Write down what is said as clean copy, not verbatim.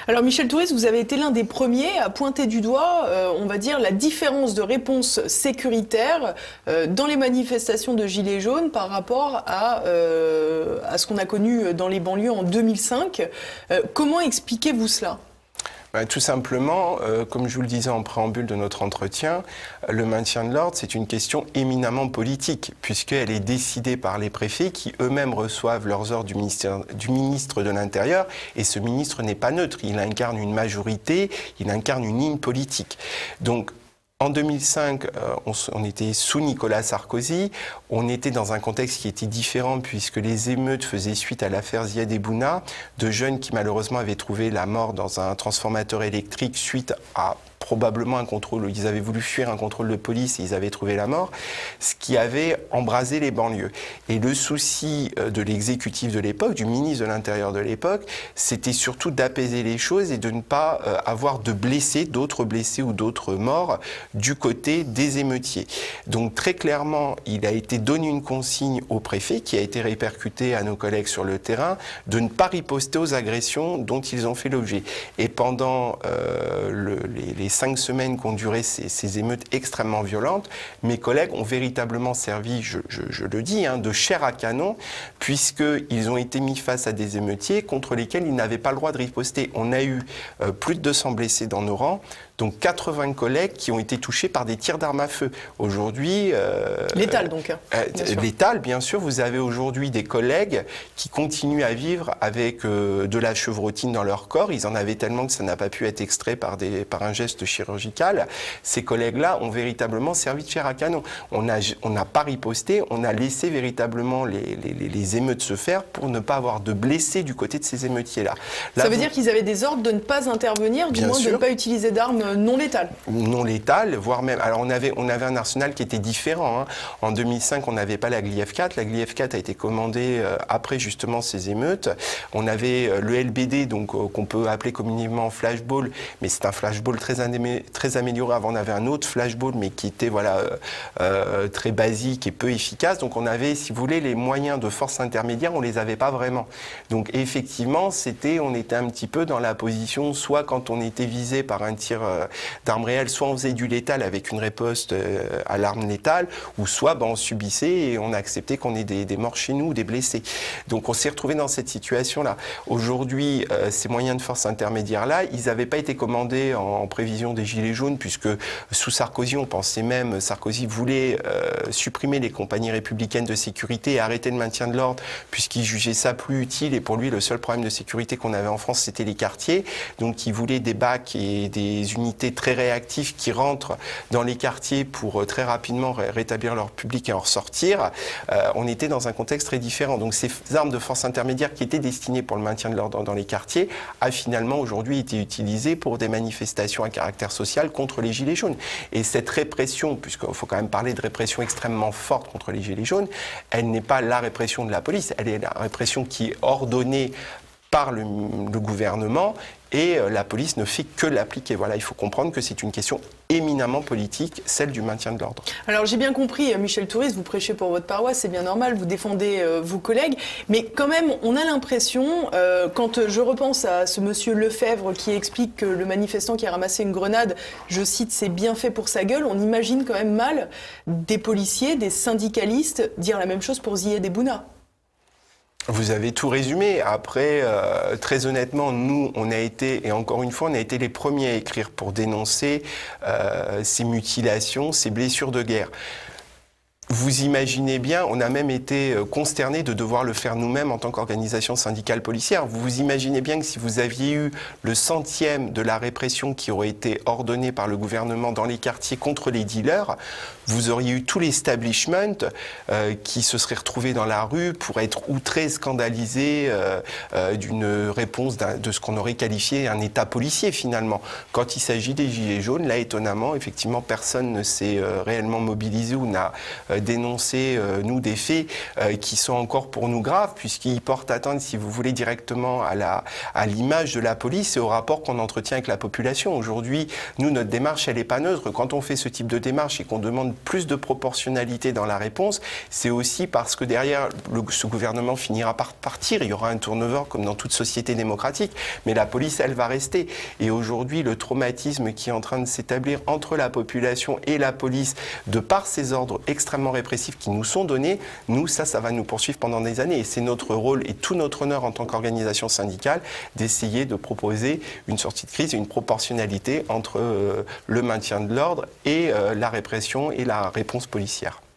Alors Michel Touriste, vous avez été l'un des premiers à pointer du doigt, on va dire, la différence de réponse sécuritaire dans les manifestations de Gilets jaunes par rapport à ce qu'on a connu dans les banlieues en 2005. Comment expliquez-vous cela ? Tout simplement, comme je vous le disais en préambule de notre entretien, le maintien de l'ordre, c'est une question éminemment politique, puisqu'elle est décidée par les préfets qui eux-mêmes reçoivent leurs ordres du ministre de l'Intérieur, et ce ministre n'est pas neutre, il incarne une majorité, il incarne une ligne politique. Donc, en 2005, on était sous Nicolas Sarkozy, on était dans un contexte qui était différent puisque les émeutes faisaient suite à l'affaire Ziad Ebouna, de jeunes qui malheureusement avaient trouvé la mort dans un transformateur électrique suite à probablement un contrôle, ils avaient voulu fuir un contrôle de police et ils avaient trouvé la mort, ce qui avait embrasé les banlieues. Et le souci de l'exécutif de l'époque, du ministre de l'Intérieur de l'époque, c'était surtout d'apaiser les choses et de ne pas avoir de blessés, d'autres blessés ou d'autres morts du côté des émeutiers. Donc très clairement, il a été donné une consigne au préfet qui a été répercutée à nos collègues sur le terrain de ne pas riposter aux agressions dont ils ont fait l'objet. Et pendant les 5 semaines qu'ont duré ces émeutes extrêmement violentes, mes collègues ont véritablement servi, je le dis, de chair à canon, puisqu'ils ont été mis face à des émeutiers contre lesquels ils n'avaient pas le droit de riposter. On a eu plus de 200 blessés dans nos rangs, donc 80 collègues qui ont été touchés par des tirs d'armes à feu. Aujourd'hui... létal donc. Létal, bien sûr. Vous avez aujourd'hui des collègues qui continuent à vivre avec de la chevrotine dans leur corps. Ils en avaient tellement que ça n'a pas pu être extrait par un geste chirurgical. Ces collègues-là ont véritablement servi de chair à canon. On n'a pas riposté, on a laissé véritablement les émeutes se faire pour ne pas avoir de blessés du côté de ces émeutiers-là. Ça veut dire qu'ils avaient des ordres de ne pas intervenir, du moins de ne pas utiliser d'armes non létales. Non létales, voire même... Alors on avait un arsenal qui était différent. En 2005, on n'avait pas la Gliev 4. La Gliev 4 a été commandée après justement ces émeutes. On avait le LBD, donc qu'on peut appeler communément flashball, mais c'est un flashball très amélioré. Avant, on avait un autre flashball, mais qui était très basique et peu efficace. Donc on avait, si vous voulez, les moyens de force intermédiaire, on les avait pas vraiment. Donc effectivement, on était un petit peu dans la position, soit quand on était visé par un tir d'arme réelle, soit on faisait du létal avec une riposte à l'arme létale, ou soit on subissait et on a accepté qu'on ait des morts chez nous ou des blessés. Donc on s'est retrouvé dans cette situation-là. Aujourd'hui, ces moyens de force intermédiaires-là, ils n'avaient pas été commandés en prévision des Gilets jaunes, puisque sous Sarkozy, on pensait même, Sarkozy voulait supprimer les compagnies républicaines de sécurité et arrêter le maintien de l'ordre, puisqu'il jugeait ça plus utile, et pour lui, le seul problème de sécurité qu'on avait en France, c'était les quartiers. Donc il voulait des BAC et des unités très réactives qui rentrent dans les quartiers pour très rapidement rétablir leur public et en ressortir. On était dans un contexte très différent. Donc ces armes de force intermédiaire qui étaient destinées pour le maintien de l'ordre dans les quartiers a finalement aujourd'hui été utilisée pour des manifestations à caractère social contre les Gilets jaunes. Et cette répression, puisqu'il faut quand même parler de répression extrêmement forte contre les Gilets jaunes, elle n'est pas la répression de la police, elle est la répression qui est ordonnée par le gouvernement, et la police ne fait que l'appliquer. Voilà, il faut comprendre que c'est une question éminemment politique, celle du maintien de l'ordre. Alors j'ai bien compris, Michel Touriste, vous prêchez pour votre paroisse, c'est bien normal, vous défendez vos collègues, mais quand même, on a l'impression, quand je repense à ce monsieur Lefebvre qui explique que le manifestant qui a ramassé une grenade, je cite, c'est bien fait pour sa gueule, on imagine quand même mal des policiers, des syndicalistes dire la même chose pour Ziad Ebouna. Vous avez tout résumé. Après, très honnêtement, nous, on a été, et encore une fois, on a été les premiers à écrire pour dénoncer ces mutilations, ces blessures de guerre. Vous imaginez bien, on a même été consternés de devoir le faire nous-mêmes en tant qu'organisation syndicale policière. Vous imaginez bien que si vous aviez eu le centième de la répression qui aurait été ordonnée par le gouvernement dans les quartiers contre les dealers, vous auriez eu tout l'establishment qui se serait retrouvé dans la rue pour être outré, scandalisé d'une réponse de ce qu'on aurait qualifié un état policier finalement. Quand il s'agit des Gilets jaunes, là étonnamment, effectivement, personne ne s'est réellement mobilisé ou n'a dénoncer, nous, des faits qui sont encore pour nous graves, puisqu'ils portent atteinte, si vous voulez, directement à l'image de la police et au rapport qu'on entretient avec la population. Aujourd'hui, nous, notre démarche, elle n'est pas neutre. Quand on fait ce type de démarche et qu'on demande plus de proportionnalité dans la réponse, c'est aussi parce que derrière, ce gouvernement finira par partir. Il y aura un turnover comme dans toute société démocratique, mais la police, elle va rester. Et aujourd'hui, le traumatisme qui est en train de s'établir entre la population et la police, de par ces ordres extrêmement répressifs qui nous sont donnés, nous, ça va nous poursuivre pendant des années. Et c'est notre rôle et tout notre honneur en tant qu'organisation syndicale d'essayer de proposer une sortie de crise et une proportionnalité entre le maintien de l'ordre et la répression et la réponse policière.